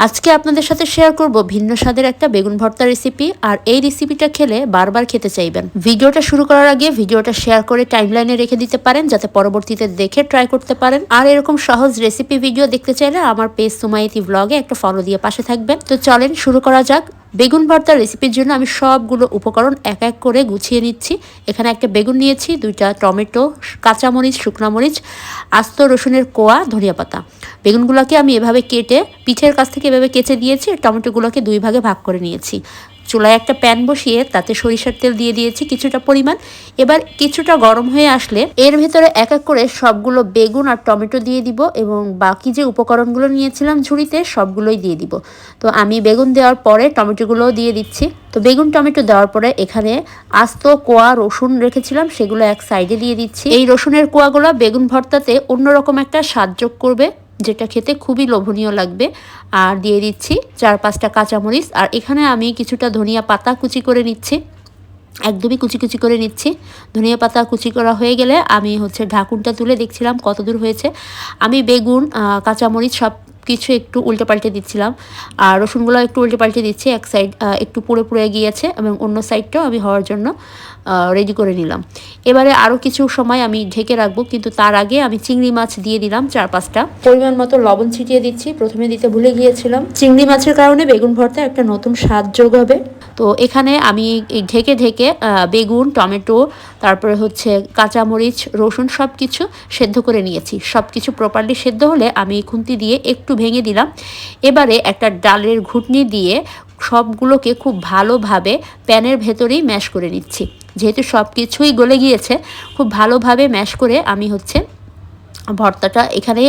আজকে আপনাদের সাথে শেয়ার করব ভিন্ন স্বাদের একটা বেগুন ভর্তা রেসিপি। আর এই রেসিপিটা খেলে বারবার খেতে চাইবেন। ভিডিওটা শুরু করার আগে ভিডিওটা শেয়ার করে টাইমলাইনে রেখে দিতে পারেন, যাতে পরবর্তীতে দেখে ট্রাই করতে পারেন। আর এরকম সহজ রেসিপি ভিডিও দেখতে চাইলে আমার পেজ সুমাইয়াতি ব্লগে একটা ফলো দিয়ে পাশে থাকবেন। তো চলেন শুরু করা যাক। বেগুন ভর্তার রেসিপির জন্য আমি সবগুলো উপকরণ এক এক করে গুছিয়ে নিচ্ছি। এখানে একটা বেগুন নিয়েছি, 2টা টমেটো, কাঁচামরিচ, শুকনো মরিচ, আস্ত রসুনের কোয়া, ধনিয়া পাতা। বেগুনগুলোকে আমি এভাবে কেটে পিঠের কাছ থেকে এভাবে কেচে দিয়েছি। টমেটোগুলোকে 2 ভাগে ভাগ করে নিয়েছি। চুলায় একটা প্যান বসিয়ে তাতে সরিষার তেল দিয়ে দিয়েছি কিছুটা পরিমাণ। এবার কিছুটা গরম হয়ে আসলে এর ভেতরে এক এক করে সবগুলো বেগুন আর টমেটো দিয়ে দিব এবং বাকি যে উপকরণগুলো নিয়েছিলাম ঝুড়িতে সবগুলোই দিয়ে দিব। তো আমি বেগুন দেওয়ার পরে টমেটোগুলোও দিয়ে দিচ্ছি। তো বেগুন টমেটো দেওয়ার পরে এখানে আস্ত কোয়া রসুন রেখেছিলাম, সেগুলো এক সাইডে দিয়ে দিচ্ছি। এই রসুনের কোয়াগুলো বেগুন ভর্তাতে অন্যরকম একটা স্বাদ যোগ করবে, যেটা খেতে খুবই লোভনীয় লাগবে। আর দিয়ে দিচ্ছি 4-5টা কাঁচামরিচ। আর এখানে আমি কিছুটা ধনিয়া পাতা কুচি করে নিচ্ছি, একদমই কুচি কুচি করে নিচ্ছি। ধনিয়া পাতা কুচি করা হয়ে গেলে আমি ঢাকুনটা তুলে দেখছিলাম কত দূর হয়েছে। আমি বেগুন কাঁচামরিচ সব কিছু একটু উল্টে পাল্টে দিচ্ছিলাম, আর রসুনগুলো একটু উল্টে পাল্টে দিচ্ছি। এক সাইড একটু পুড়ে পুড়ে গিয়েছে এবং অন্য সাইডটাও আমি হওয়ার জন্য রেডি করে নিলাম। এবারে আরও কিছু সময় আমি ঢেকে রাখবো, কিন্তু তার আগে আমি চিংড়ি মাছ দিয়ে দিলাম 4-5টা। পরিমাণ মতো লবণ ছিটিয়ে দিচ্ছি, প্রথমে দিতে ভুলে গিয়েছিলাম। চিংড়ি মাছের কারণে বেগুন ভর্তা একটা নতুন স্বাদ যোগ হবে। তো এখানে আমি ঢেকে ঢেকে বেগুন, টমেটো, তারপরে কাঁচামরিচ, রসুন সব কিছু সেদ্ধ করে নিয়েছি। সব কিছু প্রপারলি সেদ্ধ হলে আমি খুন্তি দিয়ে একটু ভেঙে দিলাম। এবারে একটা ডালের ঘুটনি দিয়ে সবগুলোকে খুব ভালোভাবে প্যানের ভেতরেই ম্যাশ করে নিচ্ছি। যেহেতু সব কিছুই গলে গিয়েছে, খুব ভালোভাবে ম্যাশ করে আমি ভর্তাটা এখানে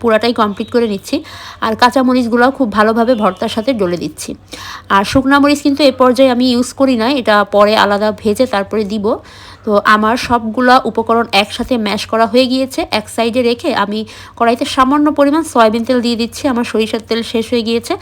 পুরাটাই কমপ্লিট করে নিচ্ছি। আর কাঁচামরিচগুলোও খুব ভালোভাবে ভর্তার সাথে ডলে দিচ্ছি। আর শুকনা মরিচ কিন্তু এ পর্যায়ে আমি ইউজ করি না, এটা পরে আলাদা ভেজে তারপরে দিব। তো আমার সবগুলা উপকরণ একসাথে ম্যাশ করা হয়ে গিয়েছে। এক সাইডে রেখে আমি কড়াইতে সামান্য পরিমাণ সয়াবিন তেল দিয়ে দিচ্ছি। আমার সরিষার তেল শেষ হয়ে গিয়েছে,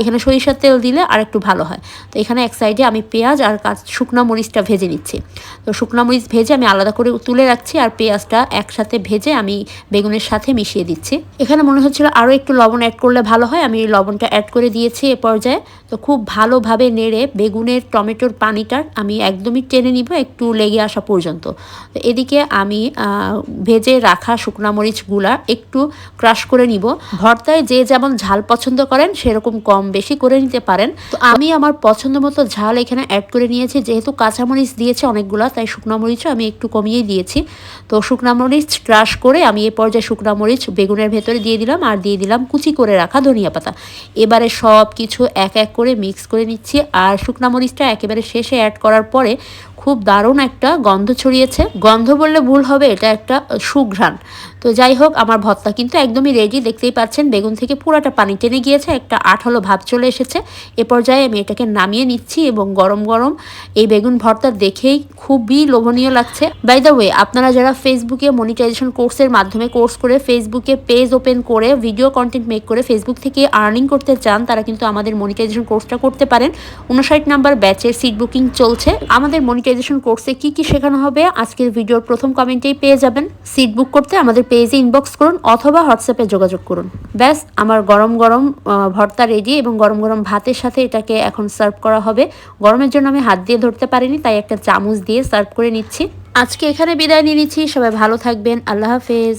এখানে সরিষার তেল দিলে আর একটু ভালো হয়। তো এখানে এক সাইডে আমি পেঁয়াজ আর শুকনো মরিচটা ভেজে নিচ্ছি। তো শুকনো মরিচ ভেজে আমি আলাদা করে তুলে রাখছি, আর পেঁয়াজটা একসাথে ভেজে আমি বেগুনের সাথে মিশিয়ে দিচ্ছি। এখানে মনে হচ্ছিল আরও একটু লবণ অ্যাড করলে ভালো হয়, আমি লবণটা অ্যাড করে দিয়েছি এ পর্যায়ে। তো খুব ভালোভাবে নেড়ে বেগুনের টমেটোর পানিটা আমি একদমই টেনে নিব একটু লেগে আসা পর্যন্ত। তো এদিকে আমি ভেজে রাখা শুকনা মরিচগুলা একটু ক্রাশ করে নিব। ভর্তায় যে যেমন ঝাল পছন্দ করেন সেরকম কম বেশি করে নিতে পারেন। তো আমি আমার পছন্দ মতো ঝাল এখানে অ্যাড করে নিয়েছি। যেহেতু কাঁচামরিচ দিয়েছে অনেকগুলা, তাই শুকনা মরিচও আমি একটু কমিয়েই দিয়েছি। তো শুকনা মরিচ ক্রাশ করে আমি এ পর্যায়ে শুকনা মরিচ বেগুনের ভেতরে দিয়ে দিলাম, আর দিয়ে দিলাম কুচি করে রাখা ধনিয়া পাতা। এবারে সব কিছু এক এক করে মিক্স করে নিচ্ছি। আর শুকনা মরিচটা একেবারে শেষে অ্যাড করার পরে খুব দারুণ একটা গন্ধ ছড়িয়েছে। গন্ধ বললে ভুল হবে, এটা একটা সুঘ্রাণ। তো যাই হোক, আমার ভর্তা কিন্তু একদমই রেডি। দেখতেই পাচ্ছেন বেগুন থেকে পুরাটা পানি টেনে গিয়েছে, একটা আঠালো ভাব চলে এসেছে। এ পর্যায়ে আমি এটাকে নামিয়ে নিচ্ছি এবং গরম গরম এই বেগুন ভর্তা দেখেই খুবই লোভনীয় লাগছে। বাই দ্য ওয়ে, আপনারা যারা ফেসবুকে মনিটাইজেশন কোর্সের মাধ্যমে কোর্স করে ফেসবুকে পেজ ওপেন করে ভিডিও কন্টেন্ট মেক করে ফেসবুক থেকে আর্নিং করতে চান, তারা কিন্তু আমাদের মনিটাইজেশন কোর্সটা করতে পারেন। 59 নাম্বার ব্যাচের সিট বুকিং চলছে। আমাদের মনিটাইজেশন কোর্সে কি কি শেখানো হবে আজকের ভিডিওর প্রথম কমেন্টেই পেয়ে যাবেন। সিট বুক করতে আমাদের পেজে ইনবক্স করুন অথবা হোয়াটসঅ্যাপে যোগাযোগ করুন। ব্যাস, আমার গরম গরম ভর্তা রেডি এবং গরম গরম ভাতের সাথে এটাকে এখন সার্ভ করা হবে। গরমের জন্য আমি হাত দিয়ে ধরতে পারিনি, তাই একটা চামচ দিয়ে সার্ভ করে নিচ্ছি। আজকে এখানে বিদায় নিয়ে নিচ্ছি। সবাই ভালো থাকবেন। আল্লাহ হাফেজ।